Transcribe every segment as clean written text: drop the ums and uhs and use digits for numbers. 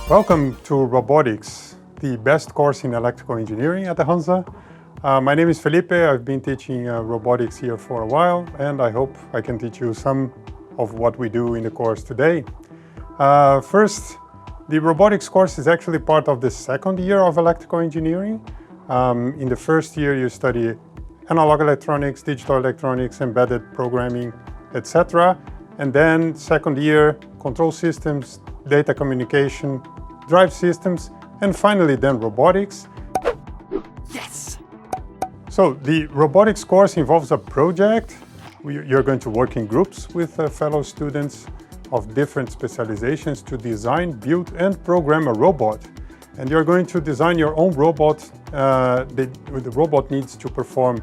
Welcome to Robotics, the best course in electrical engineering at the Hansa. My name is Felipe. I've been teaching robotics here for a while, and I hope I can teach you some of what we do in the course today. First, the robotics course is actually part of the second year of electrical engineering. In the first year, you study analog electronics, digital electronics, embedded programming, etc. And then second year, control systems, data communication, drive systems, and finally then robotics. Yes! So the robotics course involves a project. You're going to work in groups with fellow students of different specializations to design, build, and program a robot. And you're going to design your own robot. The robot needs to perform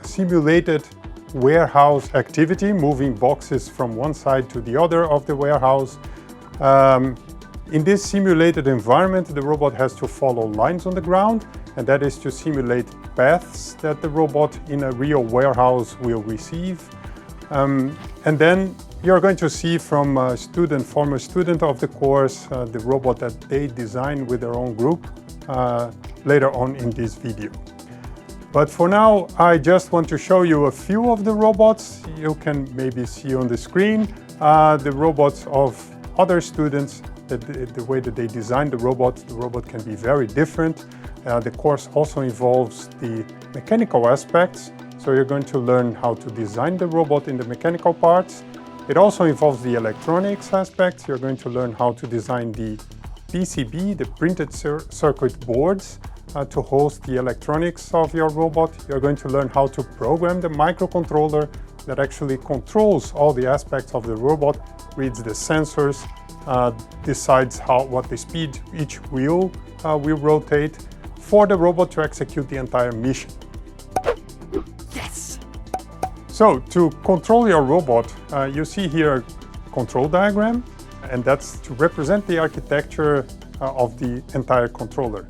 simulated warehouse activity, moving boxes from one side to the other of the warehouse. In this simulated environment, the robot has to follow lines on the ground, and that is to simulate paths that the robot in a real warehouse will receive. And then you're going to see from a former student of the course, the robot that they designed with their own group later on in this video. But for now, I just want to show you a few of the robots. You can maybe see on the screen the robots of other students. The way that they designed the robot can be very different. The course also involves the mechanical aspects. So you're going to learn how to design the robot in the mechanical parts. It also involves the electronics aspects. You're going to learn how to design the PCB, the printed circuit boards, to host the electronics of your robot. You're going to learn how to program the microcontroller that actually controls all the aspects of the robot, reads the sensors, decides what the speed each wheel will rotate for the robot to execute the entire mission. Yes! So to control your robot, you see here a control diagram, and that's to represent the architecture of the entire controller.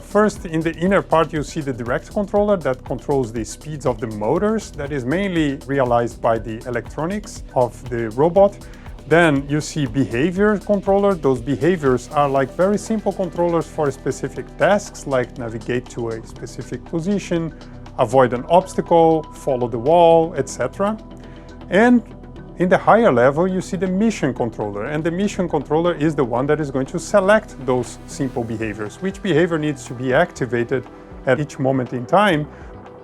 First, in the inner part, you see the direct controller that controls the speeds of the motors. That is mainly realized by the electronics of the robot. Then you see behavior controller. Those behaviors are like very simple controllers for specific tasks, like navigate to a specific position, avoid an obstacle, follow the wall, etc. And in the higher level, you see the mission controller. And the mission controller is the one that is going to select those simple behaviors. Which behavior needs to be activated at each moment in time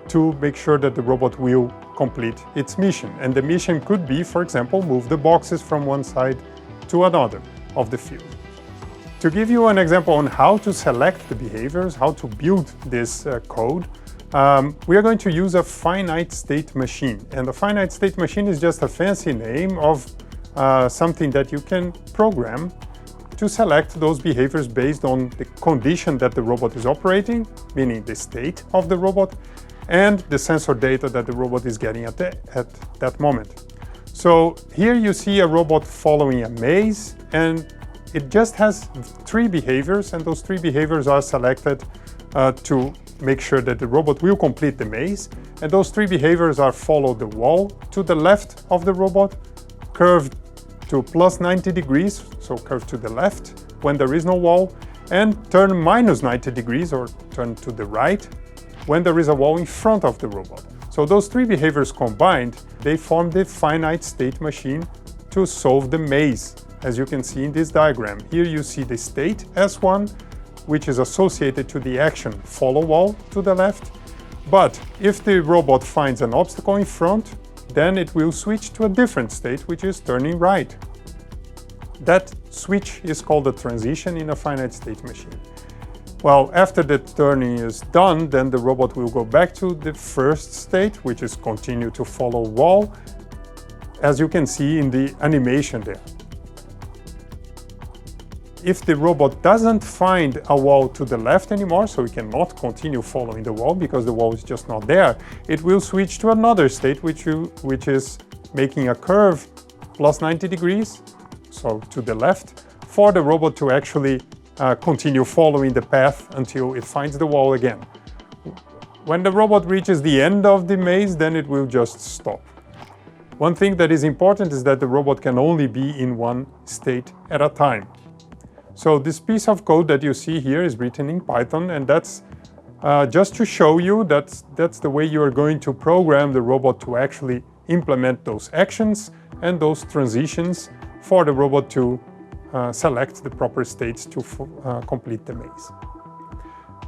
to make sure that the robot will complete its mission. And the mission could be, for example, move the boxes from one side to another of the field. To give you an example on how to select the behaviors, how to build this code, we are going to use a finite state machine. And a finite state machine is just a fancy name of something that you can program to select those behaviors based on the condition that the robot is operating, meaning the state of the robot, and the sensor data that the robot is getting at that moment. So here you see a robot following a maze, and it just has three behaviors, and those three behaviors are selected to make sure that the robot will complete the maze. And those three behaviors are follow the wall to the left of the robot, curve to plus 90 degrees, so curve to the left when there is no wall, and turn minus 90 degrees or turn to the right when there is a wall in front of the robot. So those three behaviors combined, they form the finite state machine to solve the maze, as you can see in this diagram. Here you see the state S1, which is associated to the action follow wall to the left. But if the robot finds an obstacle in front, then it will switch to a different state, which is turning right. That switch is called a transition in a finite state machine. Well, after the turning is done, then the robot will go back to the first state, which is continue to follow wall, as you can see in the animation there. If the robot doesn't find a wall to the left anymore, so it cannot continue following the wall because the wall is just not there, it will switch to another state, which is making a curve plus 90 degrees, so to the left, for the robot to actually continue following the path until it finds the wall again. When the robot reaches the end of the maze, then it will just stop. One thing that is important is that the robot can only be in one state at a time. So this piece of code that you see here is written in Python, and that's just to show you that's the way you are going to program the robot to actually implement those actions and those transitions for the robot to select the proper states to complete the maze.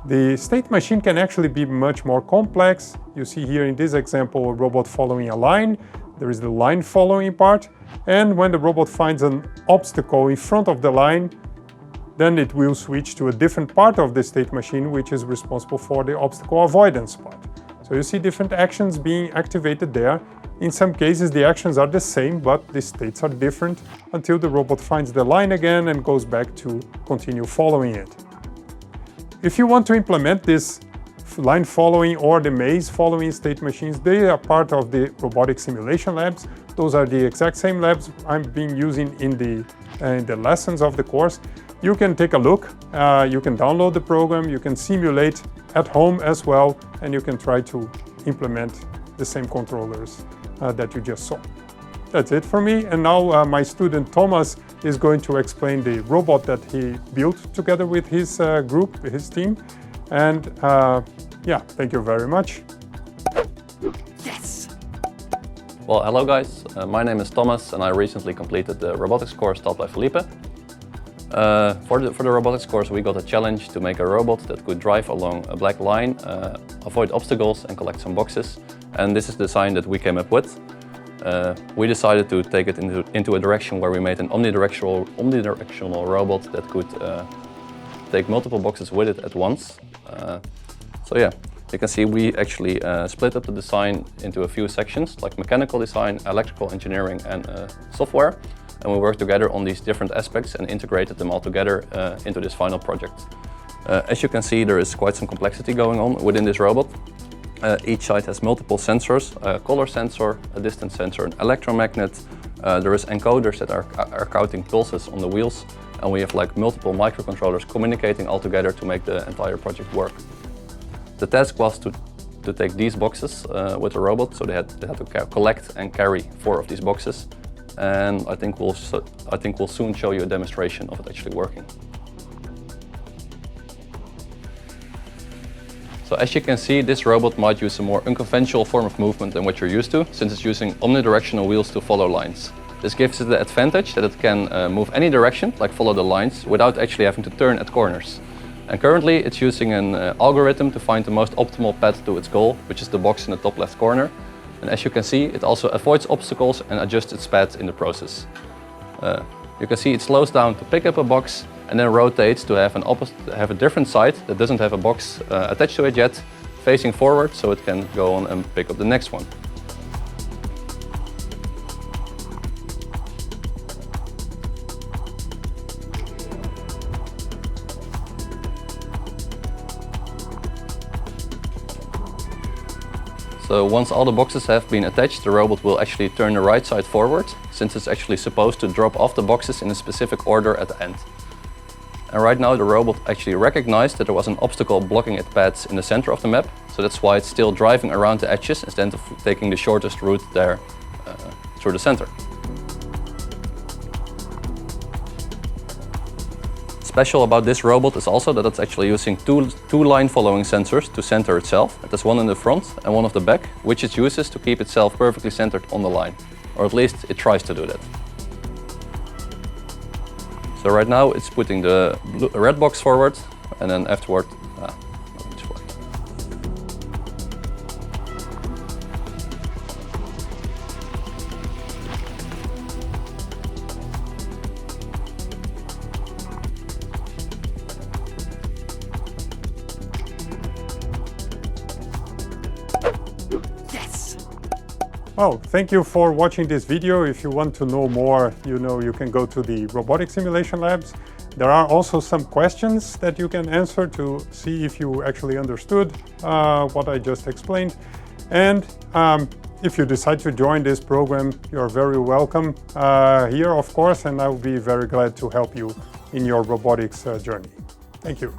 The state machine can actually be much more complex. You see here in this example a robot following a line. There is the line following part, and when the robot finds an obstacle in front of the line, then it will switch to a different part of the state machine which is responsible for the obstacle avoidance part. So you see different actions being activated there. In some cases the actions are the same, but the states are different until the robot finds the line again and goes back to continue following it. If you want to implement this line following or the maze following state machines, they are part of the robotic simulation labs. Those are the exact same labs I'm been using in the lessons of the course. You can take a look, you can download the program, you can simulate at home as well, and you can try to implement the same controllers that you just saw. That's it for me, and now my student Thomas is going to explain the robot that he built together with his group, his team, and yeah, thank you very much. Yes! Well, hello guys, my name is Thomas and I recently completed the robotics course taught by Felipe. For the robotics course we got a challenge to make a robot that could drive along a black line, avoid obstacles and collect some boxes. And this is the design that we came up with. We decided to take it into a direction where we made an omnidirectional robot that could take multiple boxes with it at once. So yeah, you can see we actually split up the design into a few sections like mechanical design, electrical engineering and software. And we worked together on these different aspects and integrated them all together into this final project. As you can see, there is quite some complexity going on within this robot. Each side has multiple sensors, a color sensor, a distance sensor, an electromagnet. There is encoders that are counting pulses on the wheels, and we have like multiple microcontrollers communicating all together to make the entire project work. The task was to take these boxes with the robot, so they had to collect and carry 4 of these boxes. And I think we'll soon show you a demonstration of it actually working. So as you can see, this robot might use a more unconventional form of movement than what you're used to, since it's using omnidirectional wheels to follow lines. This gives it the advantage that it can move any direction, like follow the lines, without actually having to turn at corners. And currently it's using an algorithm to find the most optimal path to its goal, which is the box in the top left corner. And as you can see, it also avoids obstacles and adjusts its path in the process. You can see it slows down to pick up a box and then rotates to have a different side that doesn't have a box attached to it yet, facing forward so it can go on and pick up the next one. So once all the boxes have been attached, the robot will actually turn the right side forward, since it's actually supposed to drop off the boxes in a specific order at the end. And right now the robot actually recognized that there was an obstacle blocking its paths in the center of the map, so that's why it's still driving around the edges instead of taking the shortest route there through the center. Special about this robot is also that it's actually using two line following sensors to center itself. There's one in the front and one of the back, which it uses to keep itself perfectly centered on the line. Or at least it tries to do that. So right now it's putting the red box forward and then afterward, Well, thank you for watching this video. If you want to know more, you can go to the robotic simulation labs. There are also some questions that you can answer to see if you actually understood what I just explained. And if you decide to join this program, you're very welcome here, of course, and I will be very glad to help you in your robotics journey. Thank you.